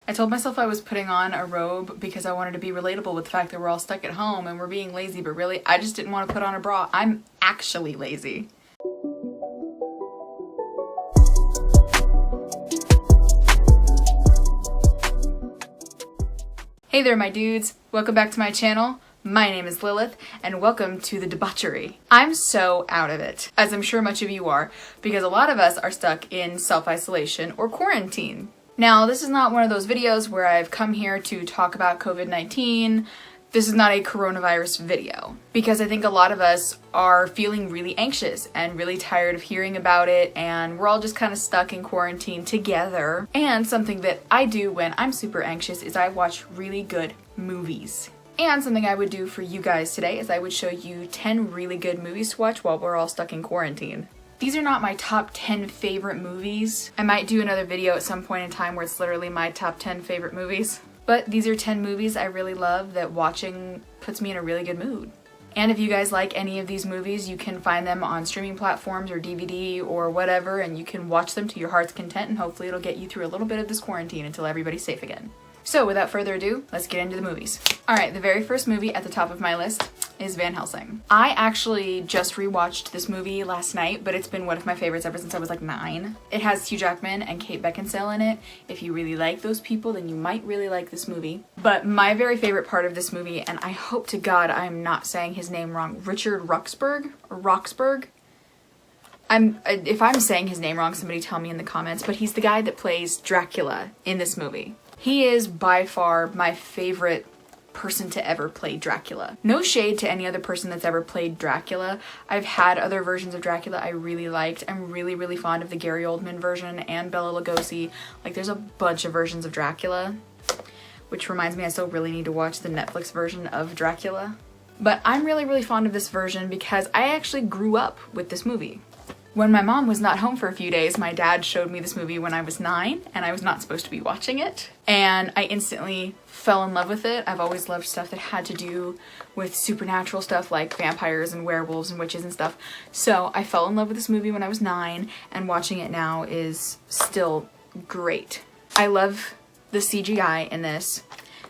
I told myself I was putting on a robe because I wanted to be relatable with the fact that we're all stuck at home and we're being lazy, but really, I just didn't want to put on a bra. I'm actually lazy. Hey there, my dudes. Welcome back to my channel. My name is Lilith, and welcome to the debauchery. I'm so out of it, as I'm sure much of you are, because a lot of us are stuck in self-isolation or quarantine. Now, this is not one of those videos where I've come here to talk about COVID-19. This is not a coronavirus video, because I think a lot of us are feeling really anxious and really tired of hearing about it, and we're all just kind of stuck in quarantine together. And something that I do when I'm super anxious is I watch really good movies. And something I would do for you guys today is I would show you 10 really good movies to watch while we're all stuck in quarantine. These are not my top 10 favorite movies. I might do another video at some point in time where it's literally my top 10 favorite movies. But these are 10 movies I really love that watching puts me in a really good mood. And if you guys like any of these movies, you can find them on streaming platforms or DVD or whatever, and you can watch them to your heart's content, and hopefully it'll get you through a little bit of this quarantine until everybody's safe again. So without further ado, let's get into the movies. Alright, the very first movie at the top of my list is Van Helsing. I actually just rewatched this movie last night, but it's been one of my favorites ever since I was like 9. It has Hugh Jackman and Kate Beckinsale in it. If you really like those people, then you might really like this movie. But my very favorite part of this movie, and I hope to God I'm not saying his name wrong, Richard Roxburgh? Or Roxburgh? If I'm saying his name wrong, somebody tell me in the comments, but he's the guy that plays Dracula in this movie. He is by far my favorite person to ever play Dracula. No shade to any other person that's ever played Dracula. I've had other versions of Dracula I really liked. I'm really fond of the Gary Oldman version and Bela Lugosi. Like, there's a bunch of versions of Dracula, which reminds me I still really need to watch the Netflix version of Dracula. But I'm really fond of this version because I actually grew up with this movie. When my mom was not home for a few days, my dad showed me this movie when I was 9, and I was not supposed to be watching it. And I instantly fell in love with it. I've always loved stuff that had to do with supernatural stuff like vampires and werewolves and witches and stuff. So I fell in love with this movie when I was 9, and watching it now is still great. I love the CGI in this.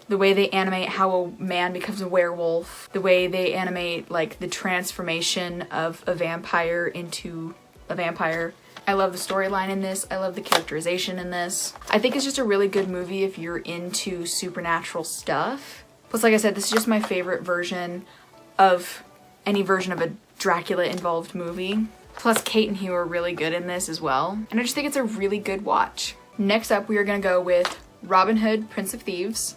The way they animate how a man becomes a werewolf. The way they animate, like, the transformation of a vampire into a vampire. I love the storyline in this. I love the characterization in this. I think it's just a really good movie if you're into supernatural stuff. Plus, like I said, this is just my favorite version of any version of a Dracula involved movie. Plus, Kate and Hugh are really good in this as well. And I just think it's a really good watch. Next up, we are gonna go with Robin Hood, Prince of Thieves.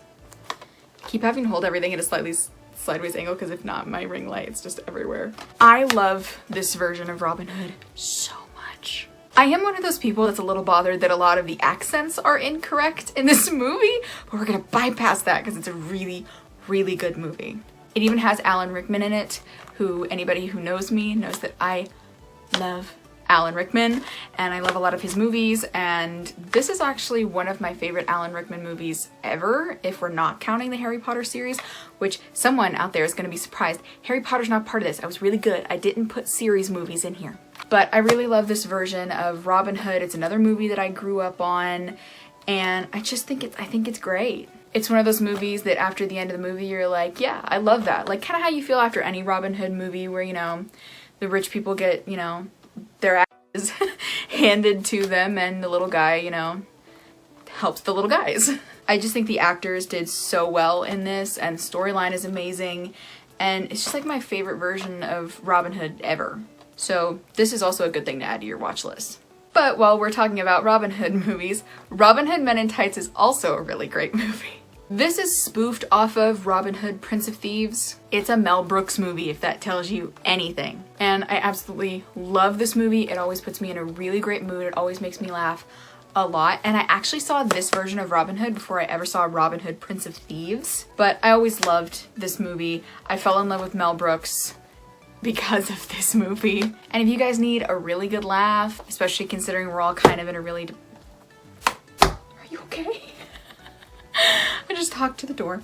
Keep having to hold everything at a slightly sideways angle because if not, my ring light is just everywhere. I love this version of Robin Hood so much. I am one of those people that's a little bothered that a lot of the accents are incorrect in this movie, but we're gonna bypass that because it's a really good movie. It even has Alan Rickman in it, who anybody who knows me knows that I love Alan Rickman, and I love a lot of his movies, and this is actually one of my favorite Alan Rickman movies ever, if we're not counting the Harry Potter series, which someone out there is going to be surprised. Harry Potter's not part of this. I was really good. I didn't put series movies in here. But I really love this version of Robin Hood. It's another movie that I grew up on, and I think it's great. It's one of those movies that after the end of the movie, you're like, yeah, I love that. Like, kind of how you feel after any Robin Hood movie where, you know, the rich people get, you know, their asses handed to them and the little guy, you know, helps the little guys. I just think the actors did so well in this, and the storyline is amazing, and it's just like my favorite version of Robin Hood ever. So this is also a good thing to add to your watch list. But while we're talking about Robin Hood movies, Robin Hood Men in Tights is also a really great movie. This is spoofed off of Robin Hood, Prince of Thieves. It's a Mel Brooks movie, if that tells you anything. And I absolutely love this movie. It always puts me in a really great mood. It always makes me laugh a lot. And I actually saw this version of Robin Hood before I ever saw Robin Hood, Prince of Thieves. But I always loved this movie. I fell in love with Mel Brooks because of this movie. And if you guys need a really good laugh, especially considering we're all kind of in a really... Are you okay? I just talked to the door.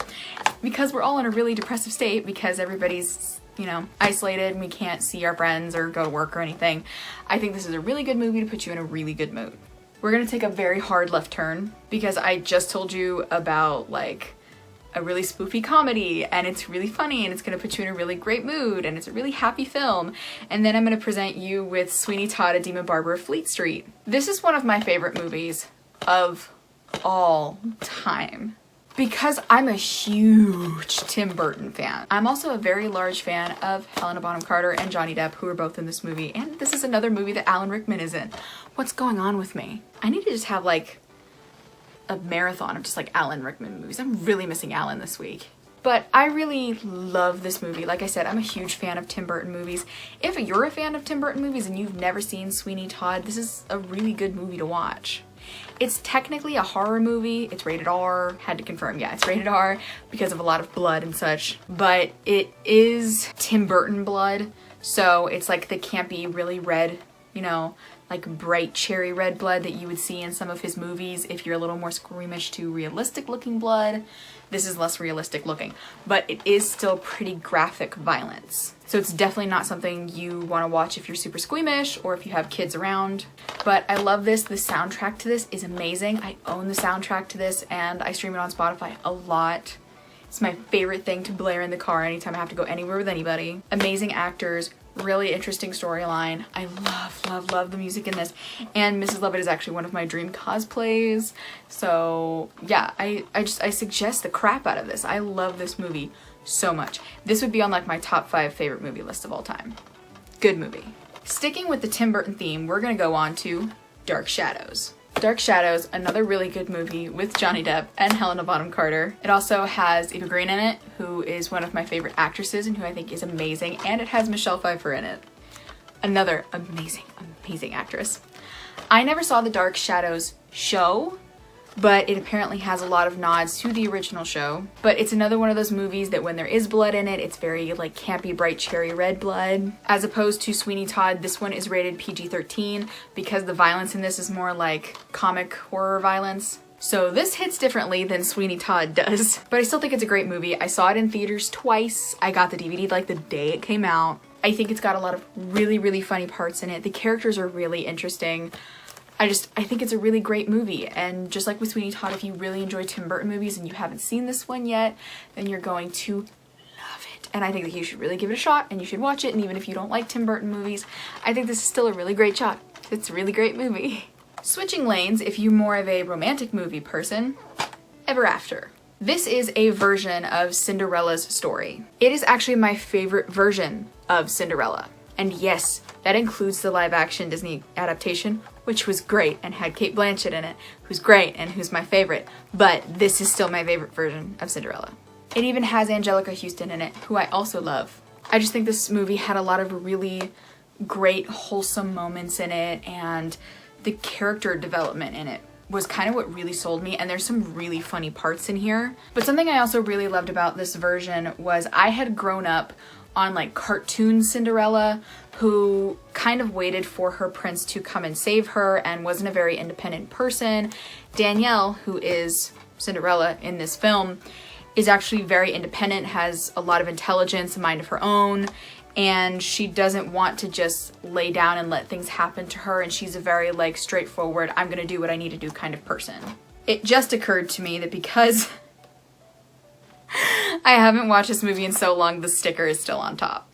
Because we're all in a really depressive state because everybody's, you know, isolated and we can't see our friends or go to work or anything. I think this is a really good movie to put you in a really good mood. we're gonna take a very hard left turn because I just told you about like a really spoofy comedy and it's really funny and it's gonna put you in a really great mood and it's a really happy film. And then I'm gonna present you with Sweeney Todd, A Demon Barber of Fleet Street. This is one of my favorite movies of all time because I'm a huge Tim Burton fan. I'm also a very large fan of Helena Bonham Carter and Johnny Depp, who are both in this movie. And this is another movie that Alan Rickman is in. What's going on with me? I need to just have like a marathon of just like Alan Rickman movies. I'm really missing Alan this week. But I really love this movie. Like I said, I'm a huge fan of Tim Burton movies. If you're a fan of Tim Burton movies and you've never seen Sweeney Todd, this is a really good movie to watch. It's technically a horror movie. It's rated R. Had to confirm, yeah, it's rated R because of a lot of blood and such. But it is Tim Burton blood, so it's like the campy, really red, you know, like bright cherry red blood that you would see in some of his movies. If you're a little more squeamish to realistic looking blood, this is less realistic looking, but it is still pretty graphic violence. So it's definitely not something you want to watch if you're super squeamish or if you have kids around. But I love this. The soundtrack to this is amazing. I own the soundtrack to this and I stream it on Spotify a lot. It's my favorite thing to blare in the car anytime I have to go anywhere with anybody. Amazing actors, really interesting storyline. I love the music in this. And Mrs. Lovett is actually one of my dream cosplays. So yeah, I suggest the crap out of this. I love this movie so much. This would be on like my top 5 favorite movie list of all time. Good movie. Sticking with the Tim Burton theme, we're gonna go on to Dark Shadows. Dark Shadows, another really good movie with Johnny Depp and Helena Bonham Carter. It also has Eva Green in it, who is one of my favorite actresses and who I think is amazing, and it has Michelle Pfeiffer in it. Another amazing actress. I never saw the Dark Shadows show, but it apparently has a lot of nods to the original show. But it's another one of those movies that when there is blood in it, it's very like campy, bright cherry red blood. As opposed to Sweeney Todd, this one is rated PG-13 because the violence in this is more like comic horror violence. So this hits differently than Sweeney Todd does. But I still think it's a great movie. I saw it in theaters twice. I got the DVD like the day it came out. I think it's got a lot of really funny parts in it. The characters are really interesting. I think it's a really great movie, and just like with Sweeney Todd, if you really enjoy Tim Burton movies and you haven't seen this one yet, then you're going to love it. And I think that you should really give it a shot and you should watch it, and even if you don't like Tim Burton movies, I think this is still a really great shot. It's a really great movie. Switching lanes, if you're more of a romantic movie person, Ever After. This is a version of Cinderella's story. It is actually my favorite version of Cinderella. And yes, that includes the live-action Disney adaptation, which was great and had Cate Blanchett in it, who's great and who's my favorite, but this is still my favorite version of Cinderella. It even has Angelica Houston in it, who I also love. I just think this movie had a lot of really great, wholesome moments in it, and the character development in it was kind of what really sold me, and there's some really funny parts in here. But something I also really loved about this version was I had grown up on like cartoon Cinderella, who kind of waited for her prince to come and save her and wasn't a very independent person. Danielle, who is Cinderella in this film, is actually very independent, has a lot of intelligence, a mind of her own, and she doesn't want to just lay down and let things happen to her, and she's a very like straightforward, I'm gonna do what I need to do kind of person. It just occurred to me that because I haven't watched this movie in so long, the sticker is still on top.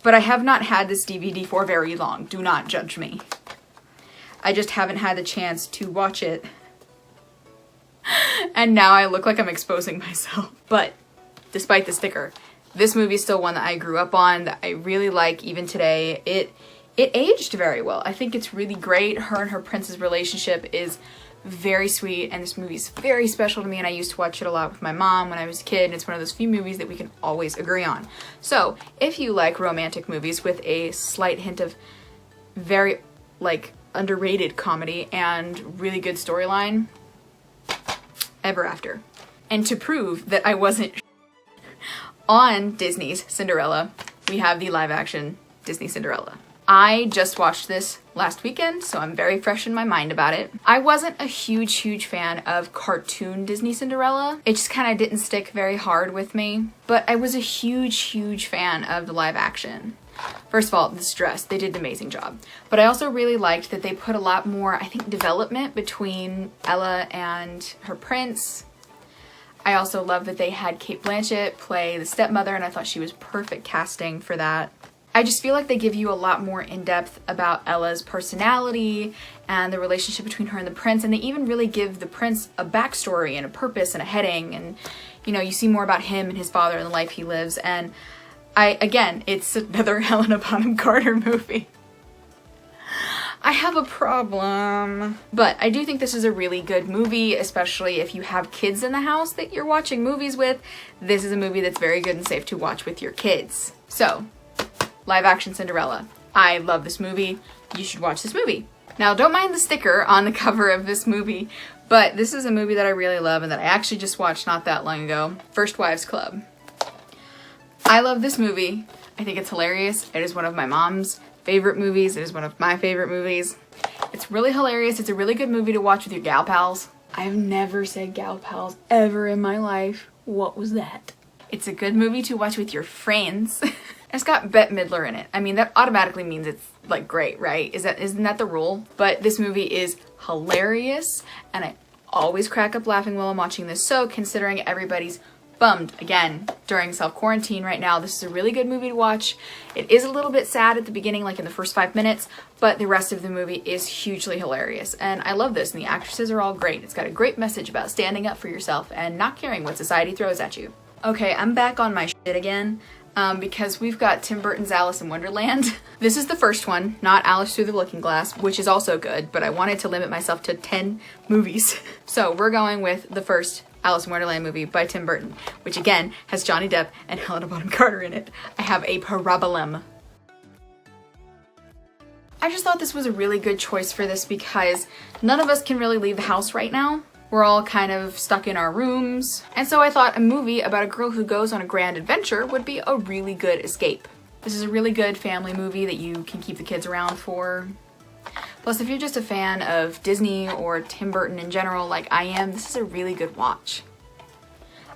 But I have not had this DVD for very long. Do not judge me. I just haven't had the chance to watch it. And now I look like I'm exposing myself. But despite the sticker, this movie is still one that I grew up on, that I really like even today. It aged very well. I think it's really great. Her and her prince's relationship is very sweet, and this movie is very special to me, and I used to watch it a lot with my mom when I was a kid, and it's one of those few movies that we can always agree on. So if you like romantic movies with a slight hint of very like underrated comedy and really good storyline, Ever After. And to prove that I wasn't on Disney's Cinderella, we have the live action Disney Cinderella. I just watched this last weekend, so I'm very fresh in my mind about it. I wasn't a huge fan of cartoon Disney Cinderella. It just kind of didn't stick very hard with me, but I was a huge fan of the live action. First of all, this dress, they did an amazing job. But I also really liked that they put a lot more, I think, development between Ella and her prince. I also love that they had Cate Blanchett play the stepmother, and I thought she was perfect casting for that. I just feel like they give you a lot more in depth about Ella's personality and the relationship between her and the prince, and they even really give the prince a backstory and a purpose and a heading, and you know, you see more about him and his father and the life he lives. And again, it's another Helena Bonham Carter movie. I have a problem. But I do think this is a really good movie, especially if you have kids in the house that you're watching movies with. This is a movie that's very good and safe to watch with your kids. So, live action Cinderella. I love this movie. You should watch this movie. Now, don't mind the sticker on the cover of this movie, but this is a movie that I really love and that I actually just watched not that long ago. First Wives Club. I love this movie. I think it's hilarious. It is one of my mom's favorite movies. It is one of my favorite movies. It's really hilarious. It's a really good movie to watch with your gal pals. I've never said gal pals ever in my life. What was that? It's a good movie to watch with your friends. It's got Bette Midler in it. I mean, that automatically means it's like great, right? Isn't that the rule? But this movie is hilarious, and I always crack up laughing while I'm watching this. So considering everybody's bummed again during self-quarantine right now, this is a really good movie to watch. It is a little bit sad at the beginning, like in the first 5 minutes, but the rest of the movie is hugely hilarious. And I love this, and the actresses are all great. It's got a great message about standing up for yourself and not caring what society throws at you. Okay, I'm back on my shit again. Because we've got Tim Burton's Alice in Wonderland. This is the first one, not Alice Through the Looking Glass, which is also good, but I wanted to limit myself to 10 movies. So we're going with the first Alice in Wonderland movie by Tim Burton, which again has Johnny Depp and Helena Bonham Carter in it. I have a problem. I just thought this was a really good choice for this because none of us can really leave the house right now. We're all kind of stuck in our rooms. And so I thought a movie about a girl who goes on a grand adventure would be a really good escape. This is a really good family movie that you can keep the kids around for. Plus, if you're just a fan of Disney or Tim Burton in general, like I am, this is a really good watch.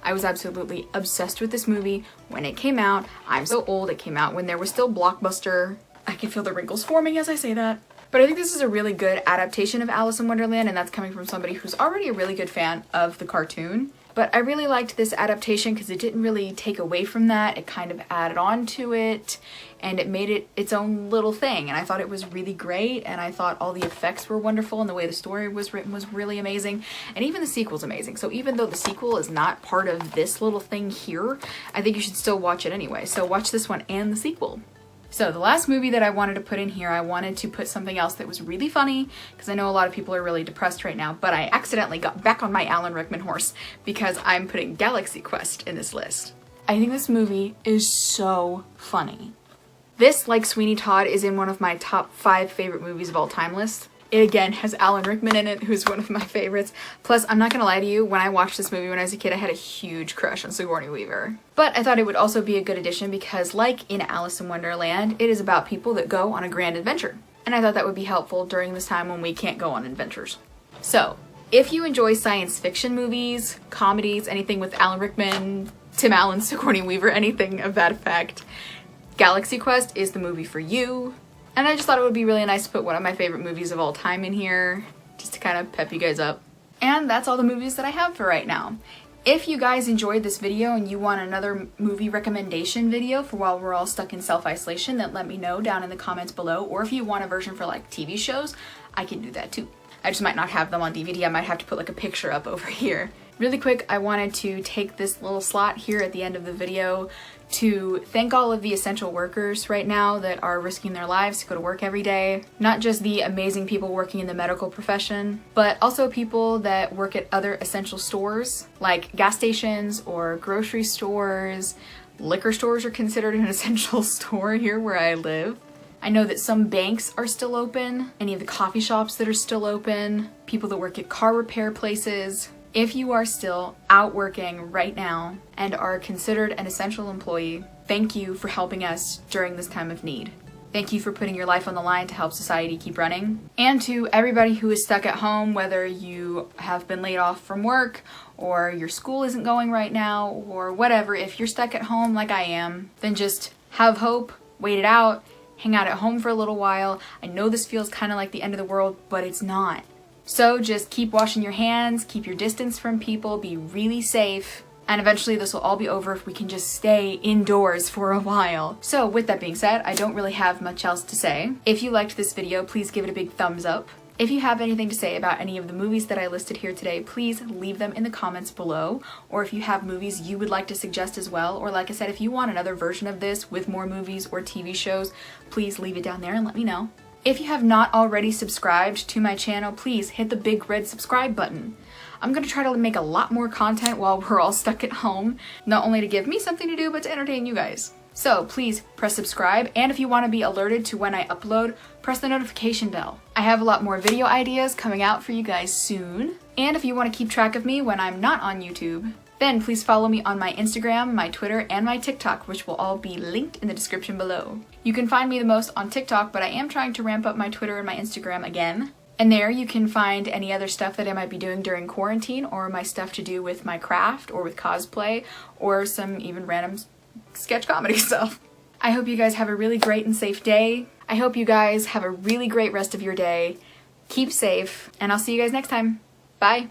I was absolutely obsessed with this movie when it came out. I'm so old, it came out when there was still Blockbuster. I can feel the wrinkles forming as I say that. But I think this is a really good adaptation of Alice in Wonderland, and that's coming from somebody who's already a really good fan of the cartoon. But I really liked this adaptation because it didn't really take away from that. It kind of added on to it, and it made it its own little thing. And I thought it was really great, and I thought all the effects were wonderful, and the way the story was written was really amazing. And even the sequel's amazing. So even though the sequel is not part of this little thing here, I think you should still watch it anyway. So watch this one and the sequel. So the last movie that I wanted to put in here, I wanted to put something else that was really funny because I know a lot of people are really depressed right now, but I accidentally got back on my Alan Rickman horse because I'm putting Galaxy Quest in this list. I think this movie is so funny. This, like Sweeney Todd, is in one of my top 5 favorite movies of all time list. It again has Alan Rickman in it, who's one of my favorites. Plus, I'm not gonna lie to you, when I watched this movie when I was a kid, I had a huge crush on Sigourney Weaver. But I thought it would also be a good addition because, like in Alice in Wonderland, it is about people that go on a grand adventure. And I thought that would be helpful during this time when we can't go on adventures. So, if you enjoy science fiction movies, comedies, anything with Alan Rickman, Tim Allen, Sigourney Weaver, anything of that effect, Galaxy Quest is the movie for you. And I just thought it would be really nice to put one of my favorite movies of all time in here, just to kind of pep you guys up. And that's all the movies that I have for right now. If you guys enjoyed this video and you want another movie recommendation video for while we're all stuck in self-isolation, then let me know down in the comments below. Or if you want a version for like TV shows, I can do that too. I just might not have them on DVD. I might have to put like a picture up over here. Really quick, I wanted to take this little slot here at the end of the video to thank all of the essential workers right now that are risking their lives to go to work every day. Not just the amazing people working in the medical profession, but also people that work at other essential stores like gas stations or grocery stores. Liquor stores are considered an essential store here where I live. I know that some banks are still open, any of the coffee shops that are still open, people that work at car repair places. If you are still out working right now and are considered an essential employee, thank you for helping us during this time of need. Thank you for putting your life on the line to help society keep running. And to everybody who is stuck at home, whether you have been laid off from work or your school isn't going right now or whatever, if you're stuck at home like I am, then just have hope, wait it out, hang out at home for a little while. I know this feels kind of like the end of the world, but it's not. So just keep washing your hands, keep your distance from people, be really safe, and eventually this will all be over if we can just stay indoors for a while. So with that being said, I don't really have much else to say. If you liked this video, please give it a big thumbs up. If you have anything to say about any of the movies that I listed here today, please leave them in the comments below. Or if you have movies you would like to suggest as well, or like I said, if you want another version of this with more movies or TV shows, please leave it down there and let me know. If you have not already subscribed to my channel, please hit the big red subscribe button. I'm gonna try to make a lot more content while we're all stuck at home, not only to give me something to do, but to entertain you guys. So please press subscribe, and if you want to be alerted to when I upload, press the notification bell. I have a lot more video ideas coming out for you guys soon. And if you want to keep track of me when I'm not on YouTube, then please follow me on my Instagram, my Twitter, and my TikTok, which will all be linked in the description below. You can find me the most on TikTok, but I am trying to ramp up my Twitter and my Instagram again. And there you can find any other stuff that I might be doing during quarantine, or my stuff to do with my craft, or with cosplay, or some even random sketch comedy stuff. I hope you guys have a really great and safe day. I hope you guys have a really great rest of your day. Keep safe, and I'll see you guys next time. Bye!